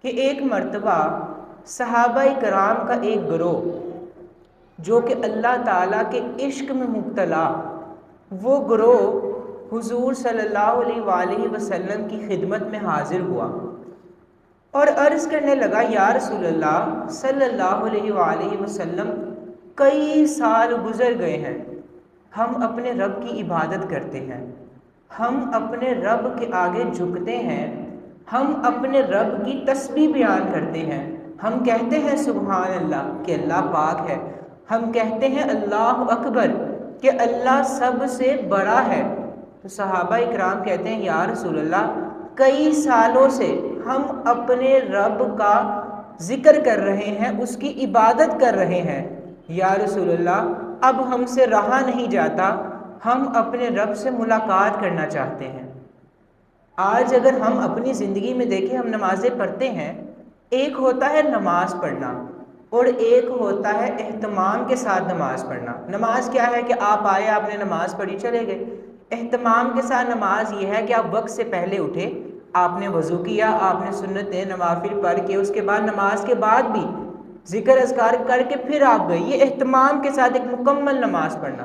کہ ایک مرتبہ صحابہ کرام کا ایک گروہ جو کہ اللہ تعالیٰ کے عشق میں مبتلا، وہ گروہ حضور صلی اللہ علیہ وآلہ وسلم کی خدمت میں حاضر ہوا اور عرض کرنے لگا، یا رسول اللہ صلی اللہ علیہ وآلہ وسلم، کئی سال گزر گئے ہیں، ہم اپنے رب کی عبادت کرتے ہیں، ہم اپنے رب کے آگے جھکتے ہیں، ہم اپنے رب کی تسبیح بیان کرتے ہیں، ہم کہتے ہیں سبحان اللہ کہ اللہ پاک ہے، ہم کہتے ہیں اللہ اکبر کہ اللہ سب سے بڑا ہے۔ تو صحابہ اکرام کہتے ہیں، یا رسول اللہ، کئی سالوں سے ہم اپنے رب کا ذکر کر رہے ہیں، اس کی عبادت کر رہے ہیں، یا رسول اللہ اب ہم سے رہا نہیں جاتا، ہم اپنے رب سے ملاقات کرنا چاہتے ہیں۔ آج اگر ہم اپنی زندگی میں دیکھیں، ہم نمازیں پڑھتے ہیں، ایک ہوتا ہے نماز پڑھنا اور ایک ہوتا ہے اہتمام کے ساتھ نماز پڑھنا۔ نماز کیا ہے کہ آپ آئے، آپ نے نماز پڑھی، چلے گئے۔ اہتمام کے ساتھ نماز یہ ہے کہ آپ وقت سے پہلے اٹھے، آپ نے وضو کیا، آپ نے سنتیں نوافل پڑھ کے، اس کے بعد نماز کے بعد بھی ذکر اذکار کر کے پھر آپ گئے، یہ اہتمام کے ساتھ ایک مکمل نماز پڑھنا۔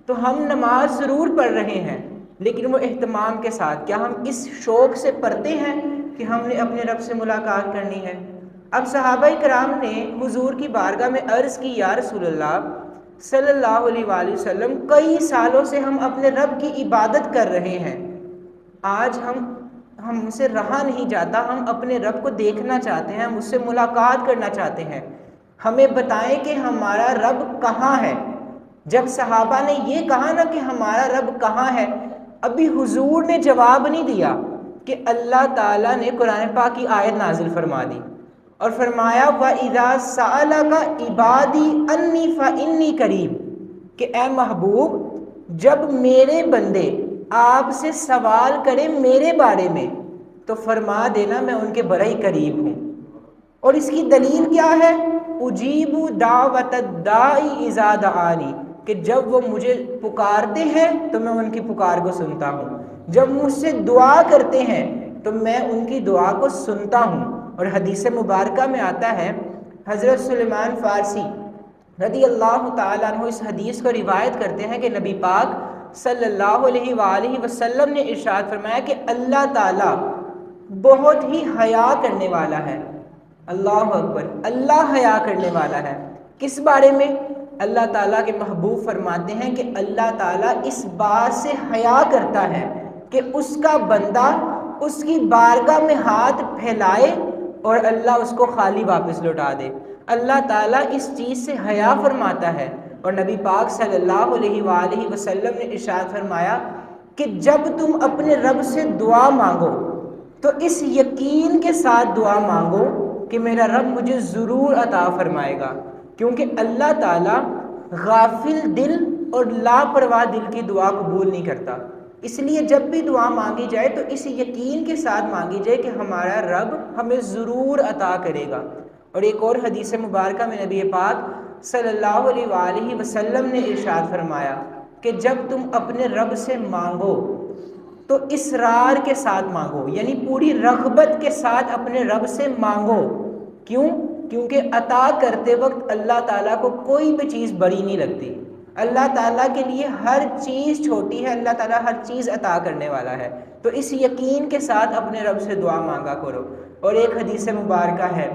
تو ہم نماز ضرور پڑھ رہے ہیں لیکن وہ اہتمام کے ساتھ، کیا ہم اس شوق سے پڑھتے ہیں کہ ہم نے اپنے رب سے ملاقات کرنی ہے؟ اب صحابہ کرام نے حضور کی بارگاہ میں عرض کی، یا رسول اللہ صلی اللہ علیہ وآلہ وسلم، کئی سالوں سے ہم اپنے رب کی عبادت کر رہے ہیں، آج ہم سے رہا نہیں جاتا، ہم اپنے رب کو دیکھنا چاہتے ہیں، ہم اس سے ملاقات کرنا چاہتے ہیں، ہمیں بتائیں کہ ہمارا رب کہاں ہے۔ جب صحابہ نے یہ کہا نا کہ ہمارا رب کہاں ہے، ابھی حضور نے جواب نہیں دیا کہ اللہ تعالیٰ نے قرآن پاک کی آیت نازل فرما دی اور فرمایا، وَإِذَا سَأَلَكَ عِبَادِي أَنِّي فَإِنِّي قَرِيبٌ، کہ اے محبوب، جب میرے بندے آپ سے سوال کریں میرے بارے میں تو فرما دینا میں ان کے بڑا ہی قریب ہوں۔ اور اس کی دلیل کیا ہے؟ اجیب دعوت الداعی اذا دعانی، کہ جب وہ مجھے پکارتے ہیں تو میں ان کی پکار کو سنتا ہوں، جب مجھ سے دعا کرتے ہیں تو میں ان کی دعا کو سنتا ہوں۔ اور حدیث مبارکہ میں آتا ہے، حضرت سلیمان فارسی رضی اللہ تعالیٰ عنہ اس حدیث کو روایت کرتے ہیں کہ نبی پاک صلی اللہ علیہ وآلہ وسلم نے ارشاد فرمایا کہ اللہ تعالیٰ بہت ہی حیا کرنے والا ہے۔ اللہ اکبر، اللہ حیا کرنے والا ہے۔ کس بارے میں؟ اللہ تعالیٰ کے محبوب فرماتے ہیں کہ اللہ تعالیٰ اس بات سے حیا کرتا ہے کہ اس کا بندہ اس کی بارگاہ میں ہاتھ پھیلائے اور اللہ اس کو خالی واپس لوٹا دے۔ اللہ تعالیٰ اس چیز سے حیا فرماتا ہے۔ اور نبی پاک صلی اللہ علیہ وآلہ وسلم نے ارشاد فرمایا کہ جب تم اپنے رب سے دعا مانگو تو اس یقین کے ساتھ دعا مانگو کہ میرا رب مجھے ضرور عطا فرمائے گا، کیونکہ اللہ تعالیٰ غافل دل اور لاپرواہ دل کی دعا قبول نہیں کرتا۔ اس لیے جب بھی دعا مانگی جائے تو اس یقین کے ساتھ مانگی جائے کہ ہمارا رب ہمیں ضرور عطا کرے گا۔ اور ایک اور حدیث مبارکہ میں نبی پاک صلی اللہ علیہ وآلہ وسلم نے ارشاد فرمایا کہ جب تم اپنے رب سے مانگو تو اصرار کے ساتھ مانگو، یعنی پوری رغبت کے ساتھ اپنے رب سے مانگو۔ کیوں؟ کیونکہ عطا کرتے وقت اللہ تعالیٰ کو کوئی بھی چیز بڑی نہیں لگتی، اللہ تعالیٰ کے لیے ہر چیز چھوٹی ہے، اللہ تعالیٰ ہر چیز عطا کرنے والا ہے۔ تو اس یقین کے ساتھ اپنے رب سے دعا مانگا کرو۔ اور ایک حدیث مبارکہ ہے،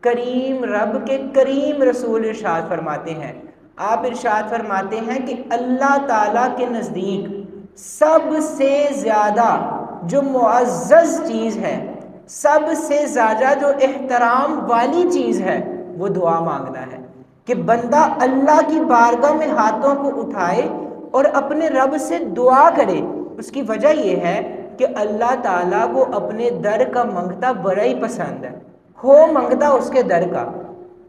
کریم رب کے کریم رسول ارشاد فرماتے ہیں، آپ ارشاد فرماتے ہیں کہ اللہ تعالیٰ کے نزدیک سب سے زیادہ جو معزز چیز ہے، سب سے زیادہ جو احترام والی چیز ہے، وہ دعا مانگنا ہے۔ کہ بندہ اللہ کی بارگاہ میں ہاتھوں کو اٹھائے اور اپنے رب سے دعا کرے۔ اس کی وجہ یہ ہے کہ اللہ تعالیٰ کو اپنے در کا منگتا بڑا ہی پسند ہے، ہو منگتا اس کے در کا،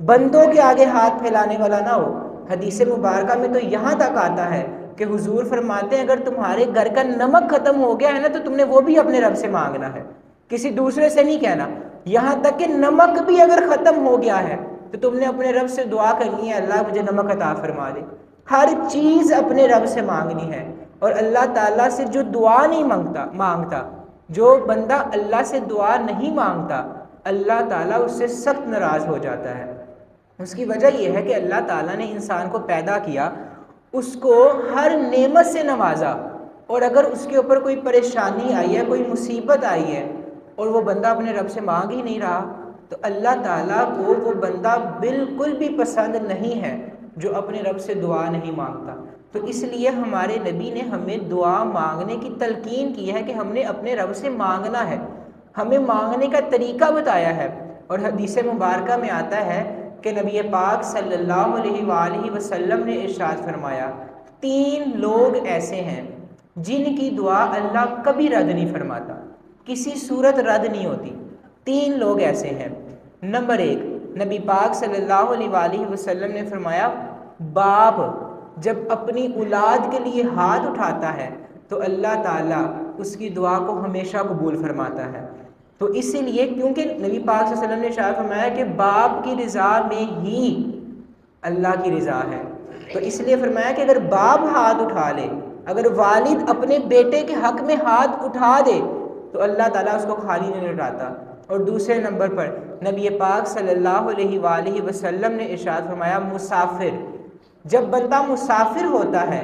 بندوں کے آگے ہاتھ پھیلانے والا نہ ہو۔ حدیث مبارکہ میں تو یہاں تک آتا ہے کہ حضور فرماتے ہیں اگر تمہارے گھر کا نمک ختم ہو گیا ہے نا تو تم نے وہ بھی اپنے رب سے مانگنا ہے، کسی دوسرے سے نہیں کہنا۔ یہاں تک کہ نمک بھی اگر ختم ہو گیا ہے تو تم نے اپنے رب سے دعا کرنی ہے، اللہ مجھے نمک عطا فرما دے۔ ہر چیز اپنے رب سے مانگنی ہے۔ اور اللہ تعالیٰ سے جو دعا نہیں مانگتا، جو بندہ اللہ سے دعا نہیں مانگتا، اللہ تعالیٰ اس سے سخت ناراض ہو جاتا ہے۔ اس کی وجہ یہ ہے کہ اللہ تعالیٰ نے انسان کو پیدا کیا، اس کو ہر نعمت سے نوازا، اور اگر اس کے اوپر کوئی پریشانی آئی ہے، کوئی مصیبت آئی ہے، اور وہ بندہ اپنے رب سے مانگ ہی نہیں رہا، تو اللہ تعالیٰ کو وہ بندہ بالکل بھی پسند نہیں ہے جو اپنے رب سے دعا نہیں مانگتا۔ تو اس لیے ہمارے نبی نے ہمیں دعا مانگنے کی تلقین کی ہے کہ ہم نے اپنے رب سے مانگنا ہے، ہمیں مانگنے کا طریقہ بتایا ہے۔ اور حدیث مبارکہ میں آتا ہے کہ نبی پاک صلی اللہ علیہ وآلہ وسلم نے ارشاد فرمایا، 3 لوگ ایسے ہیں جن کی دعا اللہ کبھی رد نہیں فرماتا، کسی صورت رد نہیں ہوتی۔ 3 لوگ ایسے ہیں۔ نمبر 1، نبی پاک صلی اللہ علیہ وآلہ وسلم نے فرمایا، باپ جب اپنی اولاد کے لیے ہاتھ اٹھاتا ہے تو اللہ تعالیٰ اس کی دعا کو ہمیشہ قبول فرماتا ہے۔ تو اسی لیے کیونکہ نبی پاک صلی اللہ علیہ وسلم نے ارشاد فرمایا کہ باپ کی رضا میں ہی اللہ کی رضا ہے، تو اس لیے فرمایا کہ اگر باپ ہاتھ اٹھا لے، اگر والد اپنے بیٹے کے حق میں ہاتھ اٹھا دے تو اللہ تعالیٰ اس کو خالی نہیں لوٹاتا۔ اور دوسرے نمبر پر نبی پاک صلی اللہ علیہ وآلہ وسلم نے ارشاد فرمایا، مسافر جب بندہ مسافر ہوتا ہے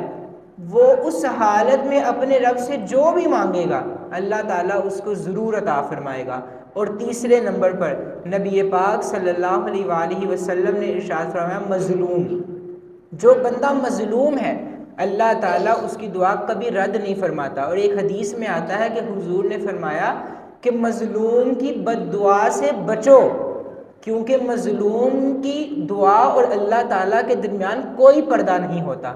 وہ اس حالت میں اپنے رب سے جو بھی مانگے گا اللہ تعالیٰ اس کو ضرور عطا فرمائے گا۔ اور تیسرے نمبر پر نبی پاک صلی اللہ علیہ وآلہ وسلم نے ارشاد فرمایا، مظلوم جو بندہ مظلوم ہے اللہ تعالیٰ اس کی دعا کبھی رد نہیں فرماتا۔ اور ایک حدیث میں آتا ہے کہ حضور نے فرمایا کہ مظلوم کی بد دعا سے بچو، کیونکہ مظلوم کی دعا اور اللہ تعالیٰ کے درمیان کوئی پردہ نہیں ہوتا،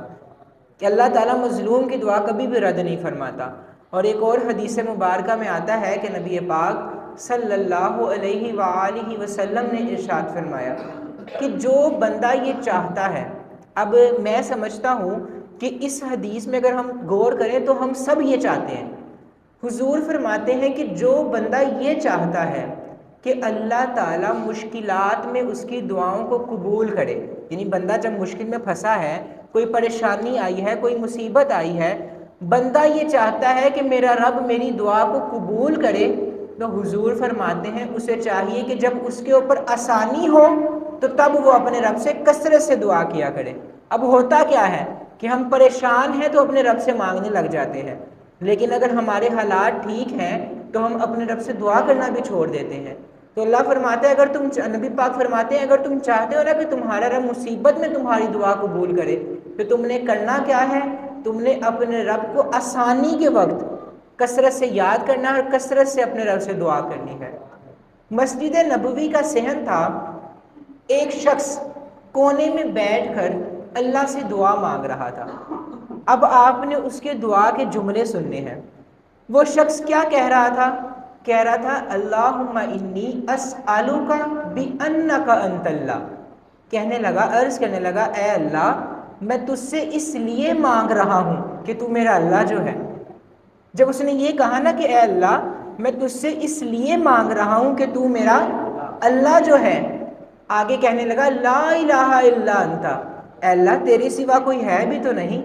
کہ اللہ تعالیٰ مظلوم کی دعا کبھی بھی رد نہیں فرماتا۔ اور ایک اور حدیث مبارکہ میں آتا ہے کہ نبی پاک صلی اللہ علیہ وآلہ وسلم نے ارشاد فرمایا کہ جو بندہ یہ چاہتا ہے، اب میں سمجھتا ہوں کہ اس حدیث میں اگر ہم غور کریں تو ہم سب یہ چاہتے ہیں۔ حضور فرماتے ہیں کہ جو بندہ یہ چاہتا ہے کہ اللہ تعالیٰ مشکلات میں اس کی دعاؤں کو قبول کرے، یعنی بندہ جب مشکل میں پھنسا ہے، کوئی پریشانی آئی ہے، کوئی مصیبت آئی ہے، بندہ یہ چاہتا ہے کہ میرا رب میری دعا کو قبول کرے، تو حضور فرماتے ہیں اسے چاہیے کہ جب اس کے اوپر آسانی ہو تو تب وہ اپنے رب سے کثرت سے دعا کیا کرے۔ اب ہوتا کیا ہے کہ ہم پریشان ہیں تو اپنے رب سے مانگنے لگ جاتے ہیں، لیکن اگر ہمارے حالات ٹھیک ہیں تو ہم اپنے رب سے دعا کرنا بھی چھوڑ دیتے ہیں۔ تو اللہ فرماتے ہیں، اگر تم نبی پاک فرماتے ہیں اگر تم چاہتے ہو نا کہ تمہارا رب مصیبت میں تمہاری دعا قبول کرے تو تم نے کرنا کیا ہے، تم نے اپنے رب کو آسانی کے وقت کثرت سے یاد کرنا ہے اور کثرت سے اپنے رب سے دعا کرنی ہے۔ مسجد نبوی کا صحن تھا، ایک شخص کونے میں بیٹھ کر اللہ سے دعا مانگ رہا تھا۔ اب آپ نے اس کے دعا کے جملے سننے ہیں۔ وہ شخص کیا کہہ رہا تھا؟ کہہ رہا تھا، اللہم انی اسألک بانک انت اللہ۔ کہنے لگا، عرض کرنے لگا، اے اللہ میں تجھ سے اس لیے مانگ رہا ہوں کہ تو میرا اللہ جو ہے۔ جب اس نے یہ کہا نا کہ اے اللہ میں تجھ سے اس لیے مانگ رہا ہوں کہ تو میرا اللہ جو ہے، آگے کہنے لگا، لا الہ الا انت، اے اللہ تیرے سوا کوئی ہے بھی تو نہیں،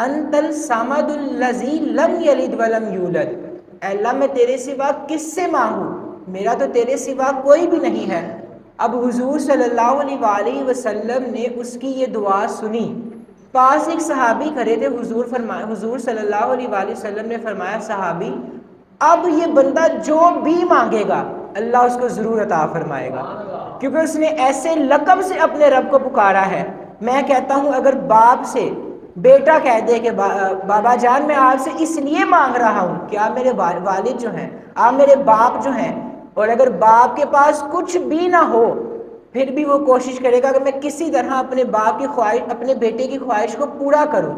انت الصمد الذی لم یلد ولم یولد، اے اللہ میں تیرے سوا کس سے مانگوں، میرا تو تیرے سوا کوئی بھی نہیں ہے۔ اب حضور صلی اللہ علیہ وآلہ وسلم نے اس کی یہ دعا سنی، پاس ایک صحابی کھڑے تھے، حضور صلی اللہ علیہ وآلہ وسلم نے فرمایا، صحابی اب یہ بندہ جو بھی مانگے گا اللہ اس کو ضرور عطا فرمائے گا، کیونکہ اس نے ایسے لقب سے اپنے رب کو پکارا ہے۔ میں کہتا ہوں اگر باپ سے بیٹا کہہ دے کہ بابا جان میں آپ سے اس لیے مانگ رہا ہوں کہ آپ میرے والد جو ہیں، آپ میرے باپ جو ہیں، اور اگر باپ کے پاس کچھ بھی نہ ہو پھر بھی وہ کوشش کرے گا کہ میں کسی طرح اپنے باپ کی خواہش، اپنے بیٹے کی خواہش کو پورا کروں،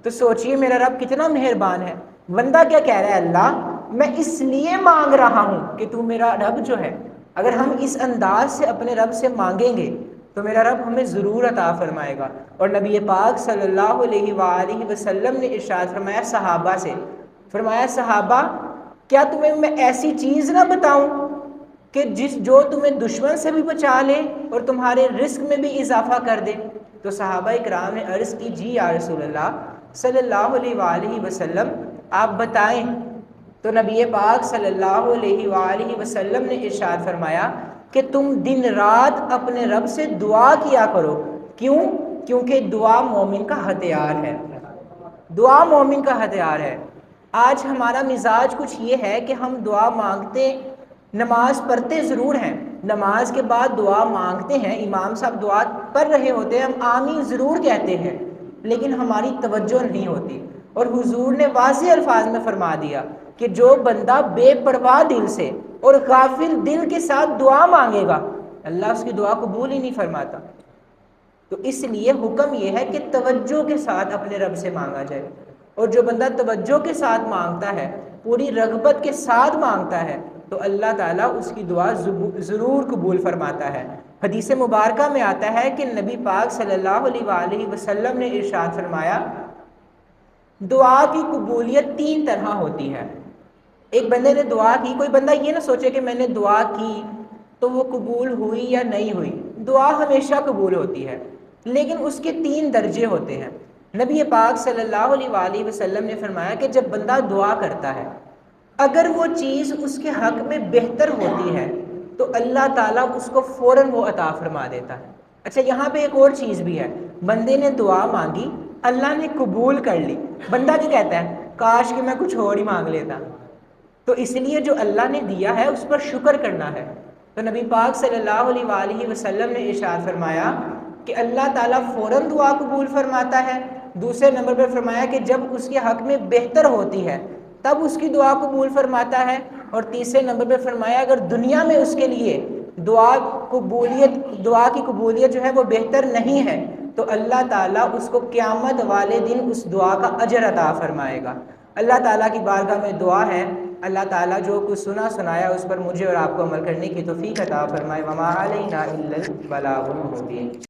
تو سوچئے میرا رب کتنا مہربان ہے۔ بندہ کیا کہہ رہا ہے، اللہ میں اس لیے مانگ رہا ہوں کہ تو میرا رب جو ہے۔ اگر ہم اس انداز سے اپنے رب سے مانگیں گے تو میرا رب ہمیں ضرور عطا فرمائے گا۔ اور نبی پاک صلی اللہ علیہ وآلہ وسلم نے ارشاد فرمایا صحابہ سے، فرمایا صحابہ کیا تمہیں میں ایسی چیز نہ بتاؤں کہ جو تمہیں دشمن سے بھی بچا لے اور تمہارے رزق میں بھی اضافہ کر دے؟ تو صحابہ اکرام نے عرض کی، جی یا رسول اللہ صلی اللہ علیہ وآلہ وسلم آپ بتائیں۔ تو نبی پاک صلی اللہ علیہ وآلہ وسلم نے ارشاد فرمایا کہ تم دن رات اپنے رب سے دعا کیا کرو. کیوں؟ کیونکہ دعا مومن کا ہتھیار ہے. دعا مومن کا ہتھیار ہے. آج ہمارا مزاج کچھ یہ ہے کہ ہم دعا مانگتے، نماز پڑھتے ضرور ہیں، نماز کے بعد دعا مانگتے ہیں، امام صاحب دعا پڑھ رہے ہوتے ہیں، ہم آمین ضرور کہتے ہیں، لیکن ہماری توجہ نہیں ہوتی. اور حضور نے واضح الفاظ میں فرما دیا کہ جو بندہ بے پرواہ دل سے اور غافل دل کے ساتھ دعا مانگے گا، اللہ اس کی دعا قبول ہی نہیں فرماتا. تو اس لیے حکم یہ ہے کہ توجہ کے ساتھ اپنے رب سے مانگا جائے. اور جو بندہ توجہ کے ساتھ مانگتا ہے، پوری رغبت کے ساتھ مانگتا ہے، تو اللہ تعالیٰ اس کی دعا ضرور قبول فرماتا ہے. حدیث مبارکہ میں آتا ہے کہ نبی پاک صلی اللہ علیہ وآلہ وسلم نے ارشاد فرمایا دعا کی قبولیت 3 طرح ہوتی ہے. ایک بندے نے دعا کی، کوئی بندہ یہ نہ سوچے کہ میں نے دعا کی تو وہ قبول ہوئی یا نہیں ہوئی. دعا ہمیشہ قبول ہوتی ہے، لیکن اس کے 3 درجے ہوتے ہیں. نبی پاک صلی اللہ علیہ وآلہ وسلم نے فرمایا کہ جب بندہ دعا کرتا ہے، اگر وہ چیز اس کے حق میں بہتر ہوتی ہے تو اللہ تعالیٰ اس کو فوراً وہ عطا فرما دیتا ہے. اچھا، یہاں پہ ایک اور چیز بھی ہے. بندے نے دعا مانگی، اللہ نے قبول کر لی، بندہ کیا کہتا ہے؟ کاش کہ میں کچھ اور ہی مانگ لیتا. تو اس لیے جو اللہ نے دیا ہے اس پر شکر کرنا ہے. تو نبی پاک صلی اللہ علیہ وآلہ وسلم نے ارشاد فرمایا کہ اللہ تعالیٰ فوراً دعا قبول فرماتا ہے. دوسرے نمبر پر فرمایا کہ جب اس کے حق میں بہتر ہوتی ہے تب اس کی دعا قبول فرماتا ہے. اور تیسرے نمبر پہ فرمایا اگر دنیا میں اس کے لیے دعا کی قبولیت جو ہے وہ بہتر نہیں ہے تو اللہ تعالیٰ اس کو قیامت والے دن اس دعا کا اجر عطا فرمائے گا. اللہ تعالیٰ کی بارگاہ میں دعا ہے اللہ تعالیٰ جو کچھ سنایا اس پر مجھے اور آپ کو عمل کرنے کی توفیق عطا فرمائے. وما علینا الا البلاغ المبین.